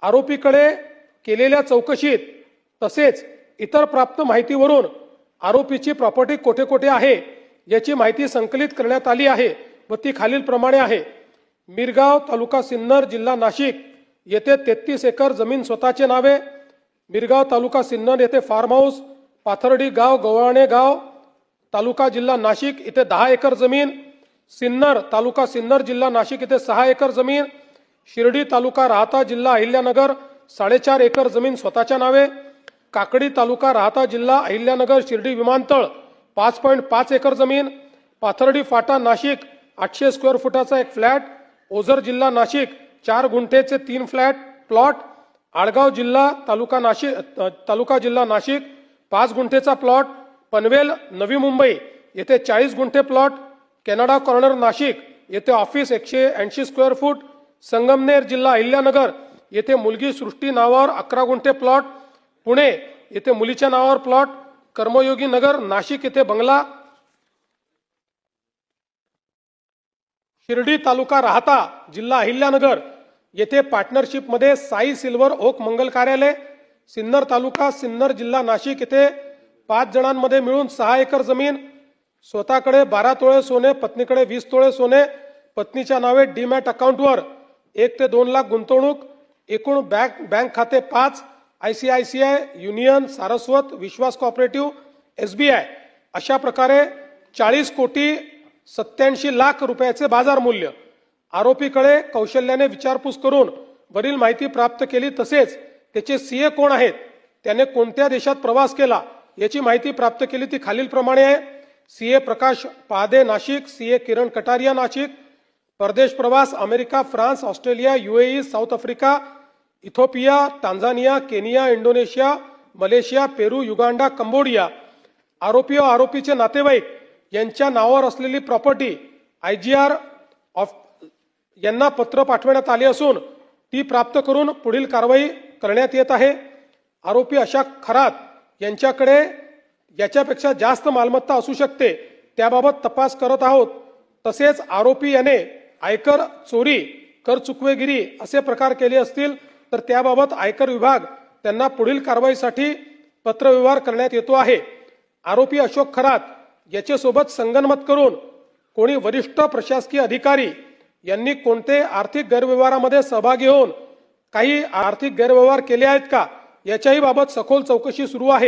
आरोपीकडे केलेल्या चौकशीत तसेच इतर प्राप्त माहितीवरून आरोपीची प्रॉपर्टी कोठे कोठे आहे याची माहिती संकलित करण्यात आली आहे व ती खालीलप्रमाणे आहे। मिरगाव तालुका सिन्नर जिल्हा नाशिक येथे 33 एकर जमीन स्वतःचे नावे, मिरगाव तालुका सिन्नर येथे फार्म हाऊस, पाथर्डी गाव गव्हाणे गाव तालुका जिल्हा नाशिक येथे 10 एकर जमीन, सिन्नर तालुका सिन्नर जिल्हा नाशिक येथे 6 एकर जमीन, शिर्डी तालुका राहता जिल्हा अहिल्यानगर 4.5 एकर जमीन स्वतःच्या नावे, काकडी तालुका राहता जिल्हा अहिल्यानगर शिर्डी विमानतळ 5.5 एकर जमीन, पाथर्डी फाटा नाशिक 800 स्क्वेअर फुटाचा एक फ्लॅट, ओझर जिल्हा नाशिक 4 गुंठेचे 3 फ्लॅट प्लॉट, आळगाव जिल्हा तालुका जिल्हा नाशिक 5 गुंठेचा प्लॉट, पनवेल नवी मुंबई येथे 40 गुंठे प्लॉट, कॅनडा कॉर्नर नाशिक येथे ऑफिस 180 स्क्वेअर फूट, संगमनेर जिल्हा अहिल्यानगर येथे मुलगी सृष्टी नावावर 11 गुंठे प्लॉट, पुणे येथे मुलीच्या नावावर प्लॉट, कर्मयोगी नगर नाशिक येथे बंगला, शिर्डी तालुका राहता जिल्हा अहिल्यानगर येथे पार्टनरशिप मध्ये साई सिल्वर ओक मंगल कार्यालय, सिन्नर तालुका सिन्नर जिल्हा नाशिक येथे 5 जणांमध्ये मिळून 6 एकर जमीन, स्वतःकडे 12 तोळे सोने, पत्नीकडे 20 तोळे सोने, पत्नीच्या नावे डीमॅट अकाउंटवर 1 ते 2 लाख गुंतवणूक, एकूण बँक खाते 5, ICICI, युनियन, सारस्वत, विश्वास कोऑपरेटिव्ह, SBI अशा प्रकारे 40 कोटी 87 लाख रुपयाचे बाजार मूल्य। आरोपीकडे कौशल्याने विचारपूस करून वरील माहिती प्राप्त केली तसेच त्याचे सीए कोण आहेत, त्याने कोणत्या देशात प्रवास केला याची माहिती प्राप्त केली ती खालीलप्रमाणे आहे। सीए प्रकाश पादे नाशिक, सीए किरण कटारिया नाशिक, परदेश प्रवास America, France, Australia, UAE, South Africa, Ethiopia, Tanzania, Kenya, Indonesia, Malaysia, Peru, Uganda, Cambodia. आरोपी व आरोपीचे नातेवाईक यांच्या नावावर असलेली प्रॉपर्टी IGR यांना पत्र पाठवण्यात आले असून ती प्राप्त करून पुढील कारवाई करण्यात येत आहे। आरोपी अशा खरात यांच्याकडे याच्यापेक्षा जास्त मालमत्ता असू शकते त्याबाबत तपास करत आहोत। तसेच आरोपी याने आयकर चोरी, कर चुकवेगिरी असे प्रकार केले असतील तर त्याबाबत आयकर विभाग त्यांना पुढील कारवाईसाठी पत्रव्यवहार करण्यात येतो आहे। आरोपी अशोक खरात याच्यासोबत संगनमत करून कोणी वरिष्ठ प्रशासकीय अधिकारी यांनी कोणते आर्थिक गैरव्यवहारामध्ये सहभागी होऊन काही आर्थिक गैरव्यवहार केले आहेत का याच्याही बाबत सखोल चौकशी सुरू आहे।